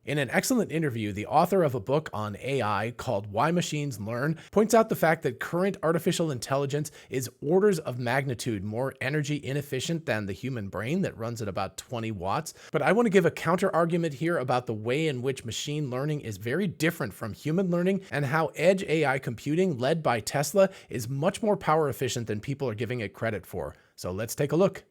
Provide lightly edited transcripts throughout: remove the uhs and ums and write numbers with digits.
In an excellent interview, the author of a book on AI called Why Machines Learn points out the fact that current artificial intelligence is orders of magnitude more energy inefficient than the human brain that runs at about 20 watts. But I want to give a counter argument here about the way in which machine learning is very different from human learning and how edge AI computing led by Tesla is much more power efficient than people are giving it credit for. So let's take a look.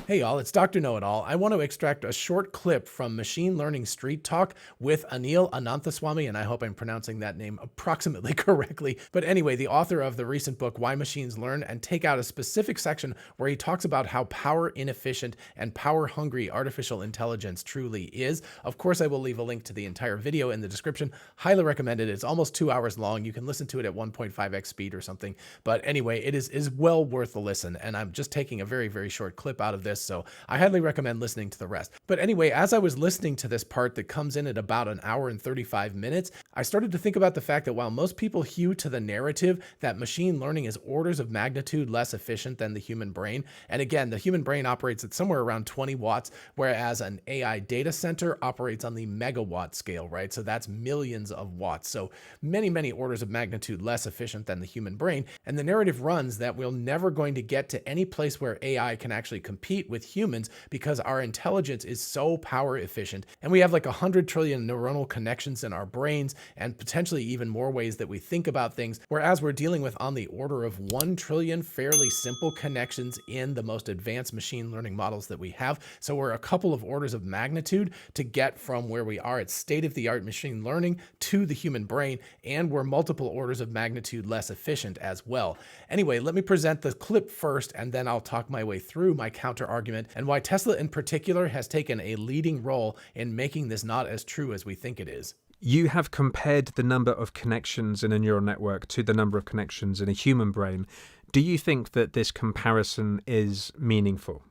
Hey y'all, it's Dr. Know-It-All. I want to extract a short clip from Machine Learning Street Talk with Anil Ananthaswamy, and I hope I'm pronouncing that name approximately correctly. But anyway, the author of the recent book, Why Machines Learn, and take out a specific section where he talks about how power inefficient and power hungry artificial intelligence truly is. Of course, I will leave a link to the entire video in the description. Highly recommend it. It's almost 2 hours long. You can listen to it at 1.5x speed or something. But anyway, it is well worth the listen. And I'm just taking a very, very short clip out of this, so I highly recommend listening to the rest. But anyway, as I was listening to this part that comes in at about an hour and 35 minutes, I started to think about the fact that while most people hew to the narrative that machine learning is orders of magnitude less efficient than the human brain, and again, the human brain operates at somewhere around 20 watts, whereas an AI data center operates on the megawatt scale, right? So that's millions of watts. So many, many orders of magnitude less efficient than the human brain. And the narrative runs that we're never going to get to any place where AI can actually compete with humans because our intelligence is so power efficient. And we have like 100 trillion neuronal connections in our brains and potentially even more ways that we think about things. Whereas we're dealing with on the order of 1 trillion fairly simple connections in the most advanced machine learning models that we have. So we're a couple of orders of magnitude to get from where we are at state-of-the-art machine learning to the human brain. And we're multiple orders of magnitude less efficient as well. Anyway, let me present the clip first, and then I'll talk my way through my counter argument and why Tesla in particular has taken a leading role in making this not as true as we think it is. You have compared the number of connections in a neural network to the number of connections in a human brain. Do you think that this comparison is meaningful?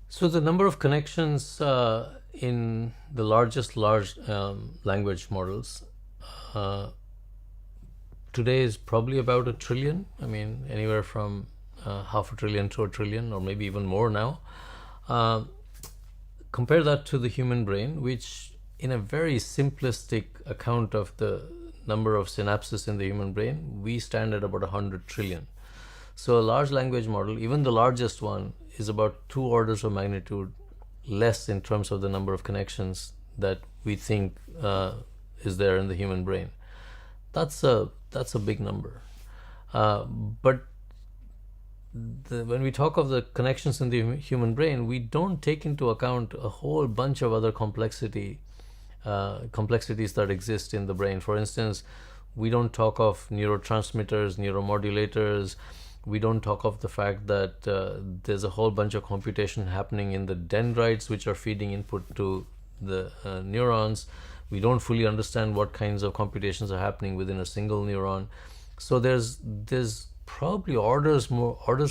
So the number of connections in the large language models today is probably about 1 trillion. I mean, anywhere from half a trillion to 1 trillion, or maybe even more now. Compare that to the human brain, which in a very simplistic account of the number of synapses in the human brain, we stand at about 100 trillion. So a large language model, even the largest one, is about 2 orders of magnitude less in terms of the number of connections that we think is there in the human brain. That's a big number. But when we talk of the connections in the human brain, we don't take into account a whole bunch of other complexities that exist in the brain. For instance, we don't talk of neurotransmitters, neuromodulators. We don't talk of the fact that there's a whole bunch of computation happening in the dendrites, which are feeding input to the neurons. We don't fully understand what kinds of computations are happening within a single neuron. So there's probably orders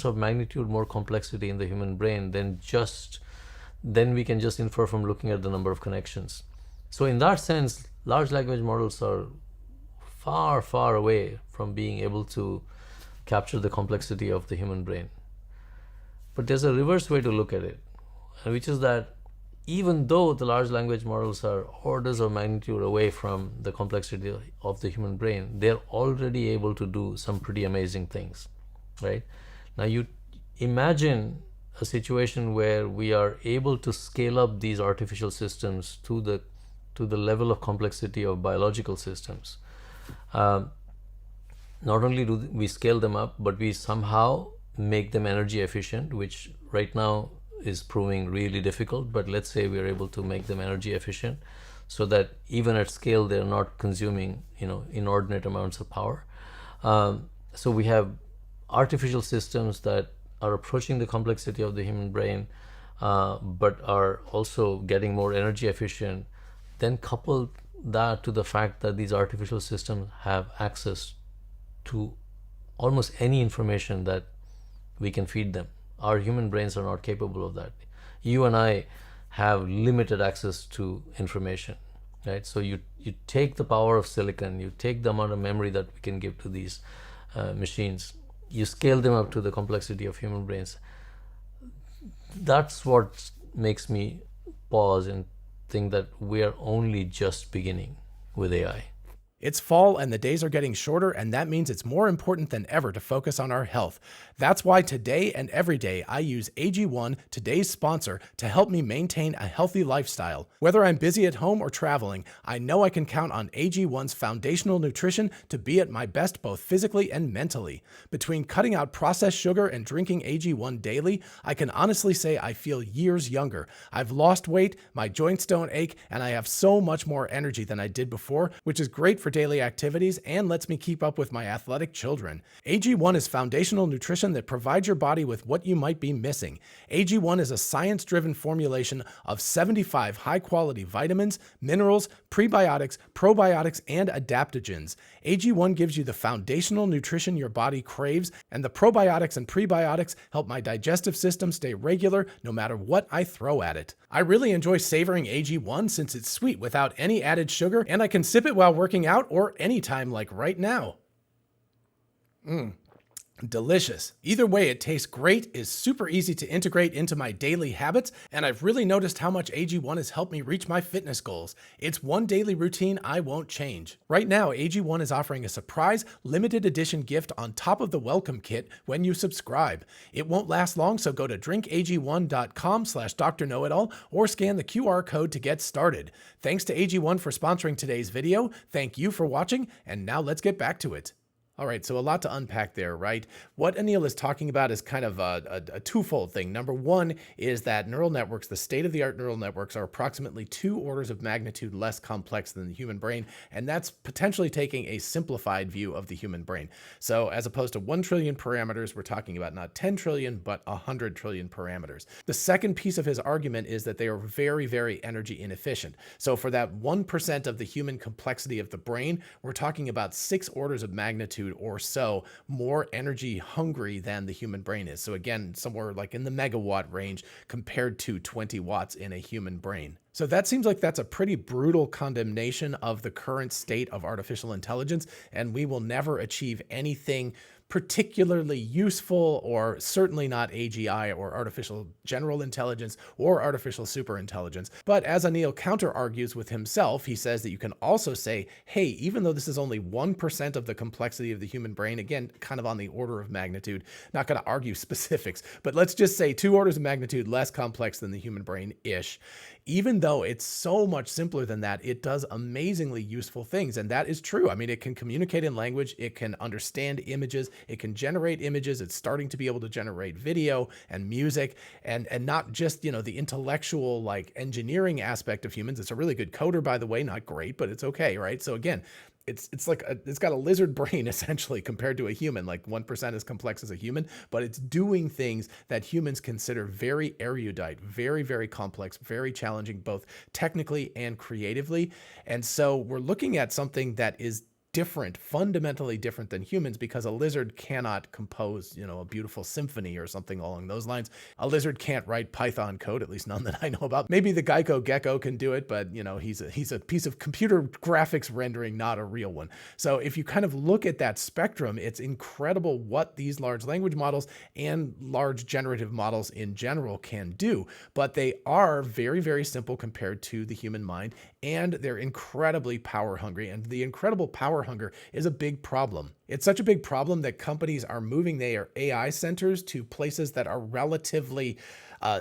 of magnitude more complexity in the human brain than we can just infer from looking at the number of connections. So in that sense, large language models are far, far away from being able to capture the complexity of the human brain. But there's a reverse way to look at it, which is that even though the large language models are orders of magnitude away from the complexity of the human brain, they're already able to do some pretty amazing things, right? Now you imagine a situation where we are able to scale up these artificial systems to the level of complexity of biological systems. Not only do we scale them up, but we somehow make them energy efficient, which right now is proving really difficult, but let's say we are able to make them energy efficient so that even at scale they're not consuming inordinate amounts of power. So we have artificial systems that are approaching the complexity of the human brain, but are also getting more energy efficient. Then couple that to the fact that these artificial systems have access to almost any information that we can feed them. Our human brains are not capable of that. You and I have limited access to information, right? So you take the power of silicon, you take the amount of memory that we can give to these machines, you scale them up to the complexity of human brains. That's what makes me pause and think that we are only just beginning with AI. It's fall and the days are getting shorter, and that means it's more important than ever to focus on our health. That's why today and every day I use AG1, today's sponsor, to help me maintain a healthy lifestyle. Whether I'm busy at home or traveling, I know I can count on AG1's foundational nutrition to be at my best both physically and mentally. Between cutting out processed sugar and drinking AG1 daily, I can honestly say I feel years younger. I've lost weight, my joints don't ache, and I have so much more energy than I did before, which is great for daily activities and lets me keep up with my athletic children. AG1 is foundational nutrition that provides your body with what you might be missing. AG1 is a science-driven formulation of 75 high-quality vitamins, minerals, prebiotics, probiotics, and adaptogens. AG1 gives you the foundational nutrition your body craves, and the probiotics and prebiotics help my digestive system stay regular no matter what I throw at it. I really enjoy savoring AG1 since it's sweet without any added sugar, and I can sip it while working out or anytime like right now. Delicious. Either way, it tastes great, is super easy to integrate into my daily habits, and I've really noticed how much AG1 has helped me reach my fitness goals. It's one daily routine I won't change. Right now, AG1 is offering a surprise limited edition gift on top of the welcome kit when you subscribe. It won't last long, so go to drinkag1.com/drknowitall or scan the QR code to get started. Thanks to AG1 for sponsoring today's video. Thank you for watching, and now let's get back to it. All right, so a lot to unpack there, right? What Anil is talking about is kind of a twofold thing. Number one is that neural networks, the state-of-the-art neural networks, are approximately 2 orders of magnitude less complex than the human brain, and that's potentially taking a simplified view of the human brain. So as opposed to 1 trillion parameters, we're talking about not 10 trillion, but 100 trillion parameters. The second piece of his argument is that they are very, very energy inefficient. So for that 1% of the human complexity of the brain, we're talking about 6 orders of magnitude or so more energy hungry than the human brain is. So again, somewhere like in the megawatt range compared to 20 watts in a human brain. So that seems like that's a pretty brutal condemnation of the current state of artificial intelligence, and we will never achieve anything particularly useful, or certainly not AGI or artificial general intelligence or artificial superintelligence. But as Anil counter-argues with himself, he says that you can also say, hey, even though this is only 1% of the complexity of the human brain, again, kind of on the order of magnitude, not going to argue specifics, but let's just say 2 orders of magnitude less complex than the human brain-ish. Even though it's so much simpler than that, it does amazingly useful things. And that is true. I mean, it can communicate in language, it can understand images, it can generate images, it's starting to be able to generate video and music, and not just, you know, the intellectual like engineering aspect of humans. It's a really good coder, by the way, not great, but it's okay, right? So again, it's like it's got a lizard brain essentially compared to a human, like 1% as complex as a human, but it's doing things that humans consider very erudite, very, very complex, very challenging, both technically and creatively. And so we're looking at something that is different, fundamentally different than humans, because a lizard cannot compose, you know, a beautiful symphony or something along those lines. A lizard can't write Python code, at least none that I know about. Maybe the Geico gecko can do it, but you know, he's a piece of computer graphics rendering, not a real one. So if you kind of look at that spectrum, it's incredible what these large language models and large generative models in general can do, but they are very, very simple compared to the human mind, and they're incredibly power hungry, and the incredible power hunger is a big problem. It's such a big problem that companies are moving their AI centers to places that are relatively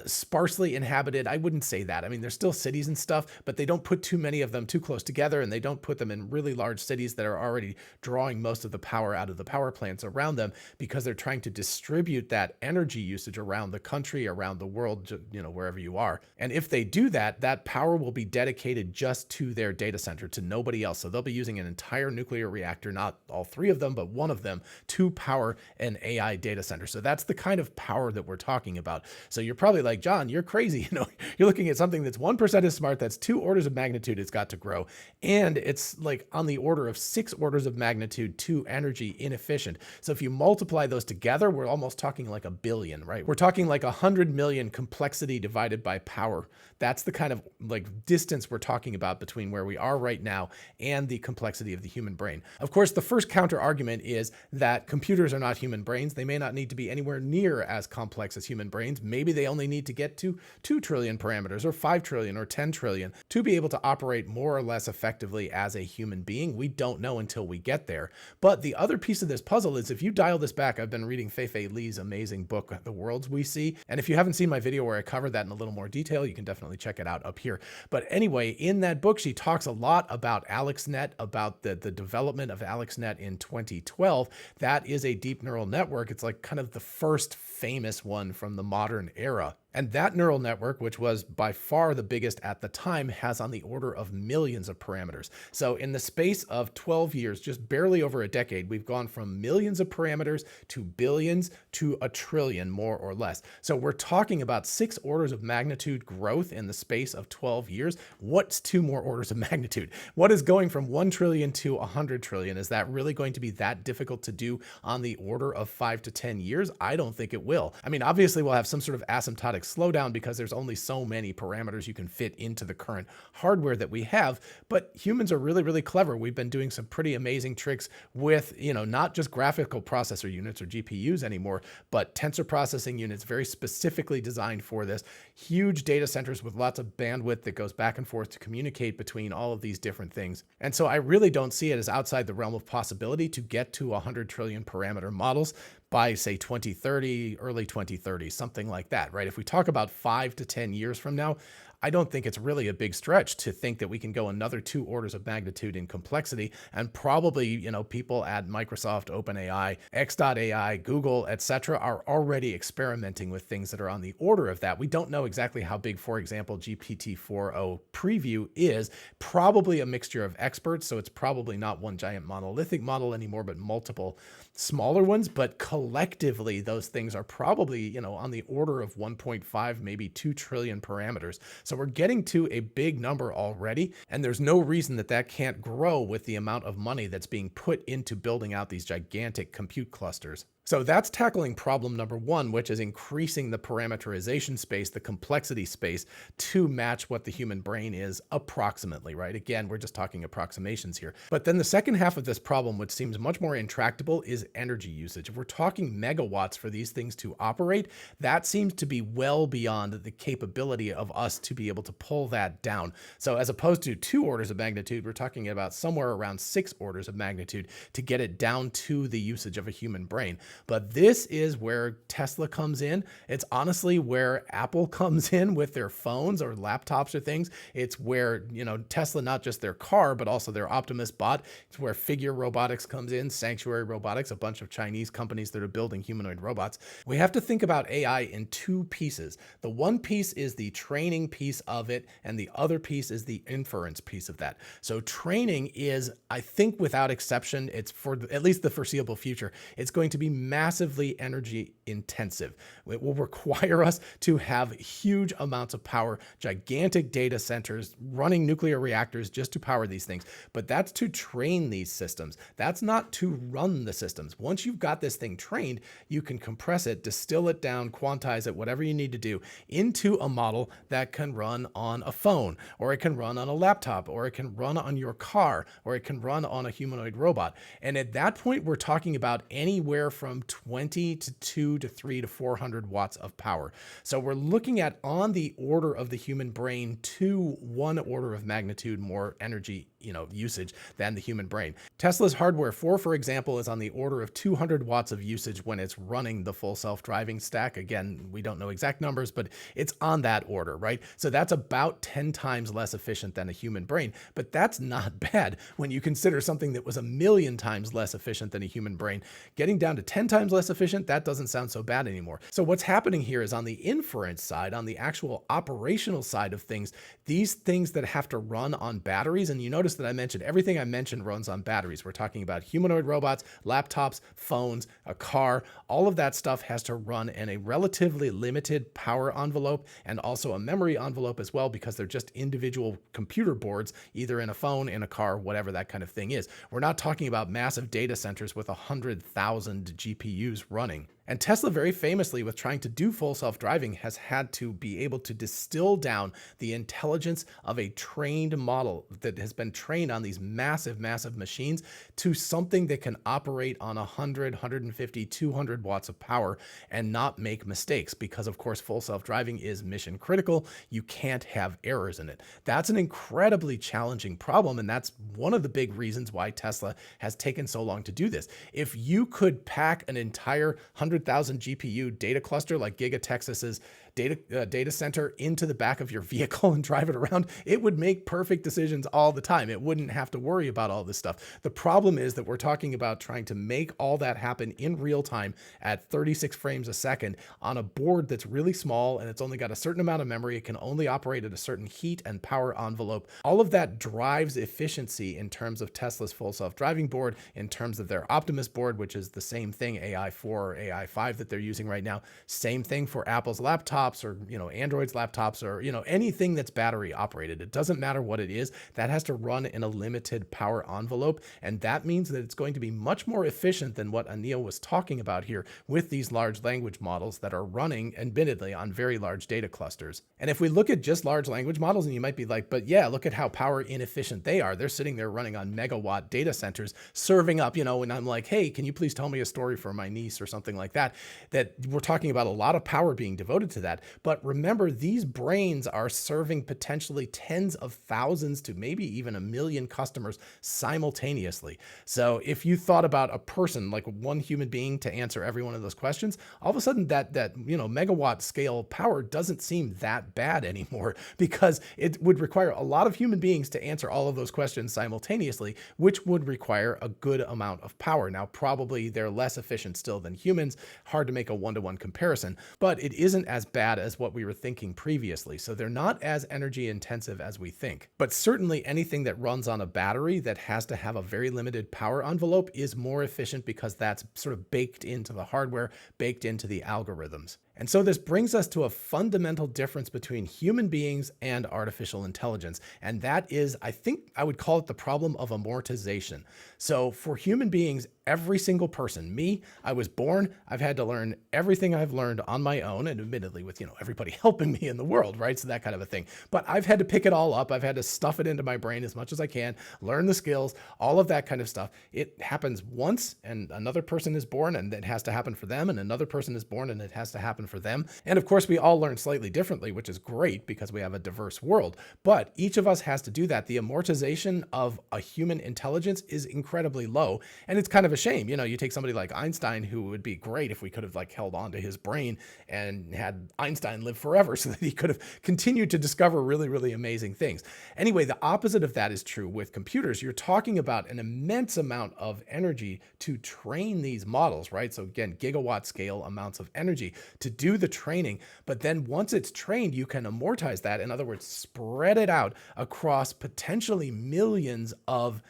sparsely inhabited. I wouldn't say that. I mean, there's still cities and stuff, but they don't put too many of them too close together, and they don't put them in really large cities that are already drawing most of the power out of the power plants around them, because they're trying to distribute that energy usage around the country, around the world, you know, wherever you are. And if they do that, that power will be dedicated just to their data center, to nobody else. So they'll be using an entire nuclear reactor, not all 3 of them, but one of them, to power an AI data center. So that's the kind of power that we're talking about. So you're probably like, John, you're crazy. You know, you're looking at something that's 1% as smart, that's 2 orders of magnitude it's got to grow. And it's like on the order of 6 orders of magnitude too energy inefficient. So if you multiply those together, we're almost talking like a billion, right? We're talking like 100 million complexity divided by power. That's the kind of like distance we're talking about between where we are right now and the complexity of the human brain. Of course, the first counter argument argument is that computers are not human brains. They may not need to be anywhere near as complex as human brains. Maybe they only need to get to 2 trillion parameters or 5 trillion or 10 trillion to be able to operate more or less effectively as a human being. We don't know until we get there. But the other piece of this puzzle is, if you dial this back, I've been reading Fei-Fei Li's amazing book, The Worlds We See. And if you haven't seen my video where I cover that in a little more detail, you can definitely check it out up here. But anyway, in that book, she talks a lot about AlexNet, about the development of AlexNet in 2012. That is a deep neural network. It's like kind of the first famous one from the modern era. And that neural network, which was by far the biggest at the time, has on the order of millions of parameters. So in the space of 12 years, just barely over a decade, we've gone from millions of parameters to billions to a trillion, more or less. So we're talking about 6 orders of magnitude growth in the space of 12 years. What's 2 more orders of magnitude? What is going from 1 trillion to 100 trillion? Is that really going to be that difficult to do on the order of 5 to 10 years? I don't think it will. I mean, obviously we'll have some sort of asymptotic slowdown because there's only so many parameters you can fit into the current hardware that we have. But humans are really, really clever. We've been doing some pretty amazing tricks with, not just graphical processor units or GPUs anymore, but tensor processing units very specifically designed for this. Huge data centers with lots of bandwidth that goes back and forth to communicate between all of these different things. And so I really don't see it as outside the realm of possibility to get to 100 trillion parameter models by, say, 2030, early 2030, something like that, right? If we talk about 5 to 10 years from now, I don't think it's really a big stretch to think that we can go another 2 orders of magnitude in complexity. And probably, people at Microsoft, OpenAI, X.AI, Google, etc., are already experimenting with things that are on the order of that. We don't know exactly how big, for example, GPT-4o preview is. Probably a mixture of experts, so it's probably not one giant monolithic model anymore, but multiple smaller ones. But collectively, those things are probably, on the order of 1.5, maybe 2 trillion parameters. So we're getting to a big number already, and there's no reason that that can't grow with the amount of money that's being put into building out these gigantic compute clusters. So that's tackling problem number 1, which is increasing the parameterization space, the complexity space, to match what the human brain is approximately, right? Again, we're just talking approximations here. But then the second half of this problem, which seems much more intractable, is energy usage. If we're talking megawatts for these things to operate, that seems to be well beyond the capability of us to be able to pull that down. So as opposed to 2 orders of magnitude, we're talking about somewhere around 6 orders of magnitude to get it down to the usage of a human brain. But this is where Tesla comes in. It's honestly where Apple comes in with their phones or laptops or things. It's where, Tesla, not just their car, but also their Optimus bot. It's where Figure Robotics comes in, Sanctuary Robotics, a bunch of Chinese companies that are building humanoid robots. We have to think about AI in 2 pieces. The one piece is the training piece of it, and the other piece is the inference piece of that. So training is, I think without exception, it's for at least the foreseeable future, it's going to be massively energy intensive. It will require us to have huge amounts of power, gigantic data centers, running nuclear reactors just to power these things. But that's to train these systems. That's not to run the systems. Once you've got this thing trained, you can compress it, distill it down, quantize it, whatever you need to do, into a model that can run on a phone, or it can run on a laptop, or it can run on your car, or it can run on a humanoid robot. And at that point, we're talking about anywhere from 20 to 2 to 3 to 400 watts of power. So we're looking at on the order of the human brain to 1 order of magnitude more energy usage than the human brain. Tesla's hardware 4, for example, is on the order of 200 watts of usage when it's running the full self-driving stack. Again, we don't know exact numbers, but it's on that order, right? So that's about 10 times less efficient than a human brain, but that's not bad when you consider something that was 1,000,000 times less efficient than a human brain. Getting down to 10 times less efficient, that doesn't sound so bad anymore. So what's happening here is on the inference side, on the actual operational side of things, these things that have to run on batteries, and you notice that I mentioned everything I mentioned runs on batteries. We're talking about humanoid robots, laptops, phones, a car. All of that stuff has to run in a relatively limited power envelope and also a memory envelope as well, because they're just individual computer boards, either in a phone, in a car, whatever that kind of thing is. We're not talking about massive data centers with 100,000 GPUs running. And Tesla, very famously, with trying to do full self-driving, has had to be able to distill down the intelligence of a trained model that has been trained on these massive, massive machines to something that can operate on 100, 150, 200 watts of power and not make mistakes, because of course full self-driving is mission critical. You can't have errors in it. That's an incredibly challenging problem, and that's one of the big reasons why Tesla has taken so long to do this. If you could pack an entire 100,000 GPU data cluster like Giga Texas's data center into the back of your vehicle and drive it around, it would make perfect decisions all the time. It wouldn't have to worry about all this stuff. The problem is that we're talking about trying to make all that happen in real time at 36 frames a second on a board that's really small, and it's only got a certain amount of memory. It can only operate at a certain heat and power envelope. All of that drives efficiency in terms of Tesla's full self-driving board, in terms of their Optimus board, which is the same thing, AI4 or AI5 that they're using right now. Same thing for Apple's laptops, or Android's laptops, or anything that's battery operated. It doesn't matter what it is, that has to run in a limited power envelope, and that means that it's going to be much more efficient than what Anil was talking about here with these large language models that are running admittedly on very large data clusters. And if we look at just large language models, and you might be like, but yeah, look at how power inefficient they are. They're sitting there running on megawatt data centers, serving up, and I'm like, hey, can you please tell me a story for my niece or something like that, that we're talking about a lot of power being devoted to that. But remember, these brains are serving potentially tens of thousands to maybe even 1 million customers simultaneously. So if you thought about a person, like one human being, to answer every one of those questions, all of a sudden that megawatt scale power doesn't seem that bad anymore, because it would require a lot of human beings to answer all of those questions simultaneously, which would require a good amount of power. Now, probably they're less efficient still than humans. Hard to make a one-to-one comparison, but it isn't as bad as what we were thinking previously. So they're not as energy intensive as we think. But certainly anything that runs on a battery that has to have a very limited power envelope is more efficient, because that's sort of baked into the hardware, baked into the algorithms. And so this brings us to a fundamental difference between human beings and artificial intelligence. And that is, I think I would call it the problem of amortization. So for human beings, every single person, me, I was born, I've had to learn everything I've learned on my own, and admittedly with, everybody helping me in the world, right? So that kind of a thing. But I've had to pick it all up. I've had to stuff it into my brain as much as I can, learn the skills, all of that kind of stuff. It happens once, and another person is born, and it has to happen for them, and another person is born, and it has to happen for them. And of course, we all learn slightly differently, which is great because we have a diverse world. But each of us has to do that. The amortization of a human intelligence is incredibly low. And it's kind of a shame. You take somebody like Einstein, who would be great if we could have held on to his brain and had Einstein live forever so that he could have continued to discover really, really amazing things. Anyway, the opposite of that is true with computers. You're talking about an immense amount of energy to train these models, right? So again, gigawatt scale amounts of energy to do the training. But then once it's trained, you can amortize that. In other words, spread it out across potentially millions of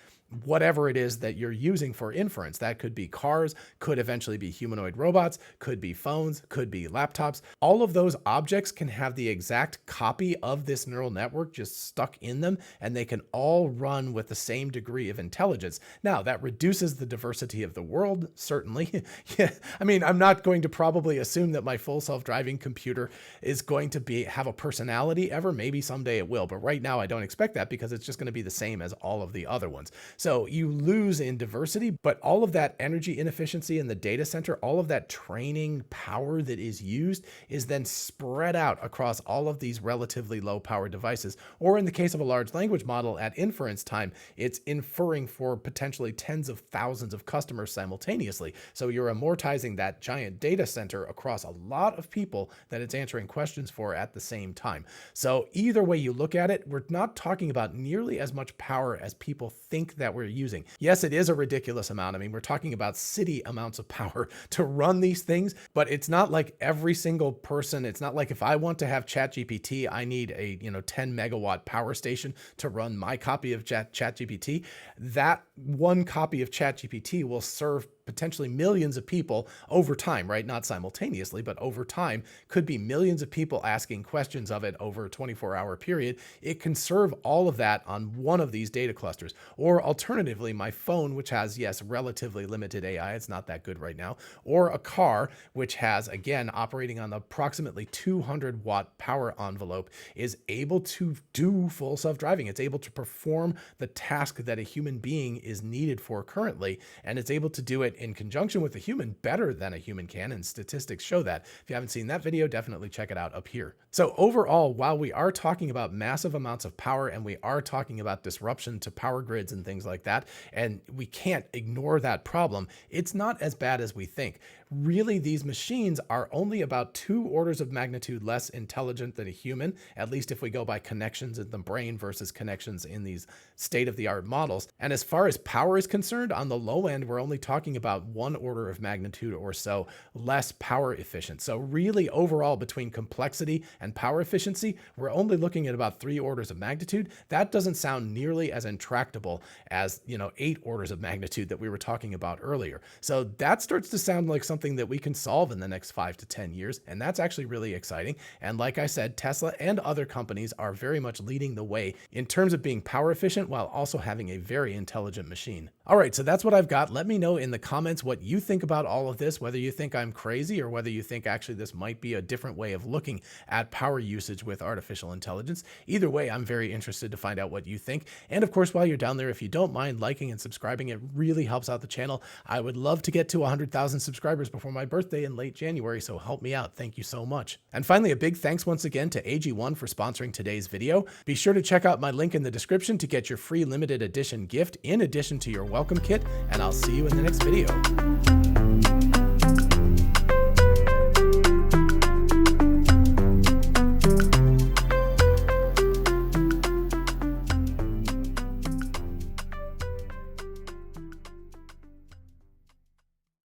whatever it is that you're using for inference. That could be cars, could eventually be humanoid robots, could be phones, could be laptops. All of those objects can have the exact copy of this neural network just stuck in them, and they can all run with the same degree of intelligence. Now, that reduces the diversity of the world, certainly. Yeah, I mean, I'm not going to probably assume that my full self-driving computer is going to have a personality ever. Maybe someday it will, but right now I don't expect that, because it's just going to be the same as all of the other ones. So you lose in diversity, but all of that energy inefficiency in the data center, all of that training power that is used is then spread out across all of these relatively low power devices. Or in the case of a large language model at inference time, it's inferring for potentially tens of thousands of customers simultaneously. So you're amortizing that giant data center across a lot of people that it's answering questions for at the same time. So either way you look at it, we're not talking about nearly as much power as people think that we're using. Yes, it is a ridiculous amount. I mean, we're talking about city amounts of power to run these things, but it's not like every single person. It's not like if I want to have ChatGPT, I need a 10 megawatt power station to run my copy of ChatGPT. That one copy of ChatGPT will serve potentially millions of people over time, right? Not simultaneously, but over time, could be millions of people asking questions of it over a 24-hour period. It can serve all of that on one of these data clusters. Or alternatively, my phone, which has, yes, relatively limited AI, it's not that good right now, or a car, which has, again, operating on the approximately 200 watt power envelope, is able to do full self-driving. It's able to perform the task that a human being is needed for currently, and it's able to do it in conjunction with a human better than a human can, and statistics show that. If you haven't seen that video, definitely check it out up here. So overall, while we are talking about massive amounts of power and we are talking about disruption to power grids and things like that, and we can't ignore that problem, it's not as bad as we think. Really, these machines are only about 2 orders of magnitude less intelligent than a human, at least if we go by connections in the brain versus connections in these state-of-the-art models. And as far as power is concerned, on the low end, we're only talking about 1 order of magnitude or so less power efficient. So really, overall, between complexity and power efficiency, we're only looking at about 3 orders of magnitude. That doesn't sound nearly as intractable as, 8 orders of magnitude that we were talking about earlier. So that starts to sound like something that we can solve in the next 5 to 10 years. And that's actually really exciting. And like I said, Tesla and other companies are very much leading the way in terms of being power efficient while also having a very intelligent machine. All right, so that's what I've got. Let me know in the comments what you think about all of this, whether you think I'm crazy or whether you think actually this might be a different way of looking at power usage with artificial intelligence. Either way, I'm very interested to find out what you think. And of course, while you're down there, if you don't mind liking and subscribing, it really helps out the channel. I would love to get to 100,000 subscribers before my birthday in late January, so help me out. Thank you so much. And finally, a big thanks once again to AG1 for sponsoring today's video. Be sure to check out my link in the description to get your free limited edition gift in addition to your welcome kit, and I'll see you in the next video.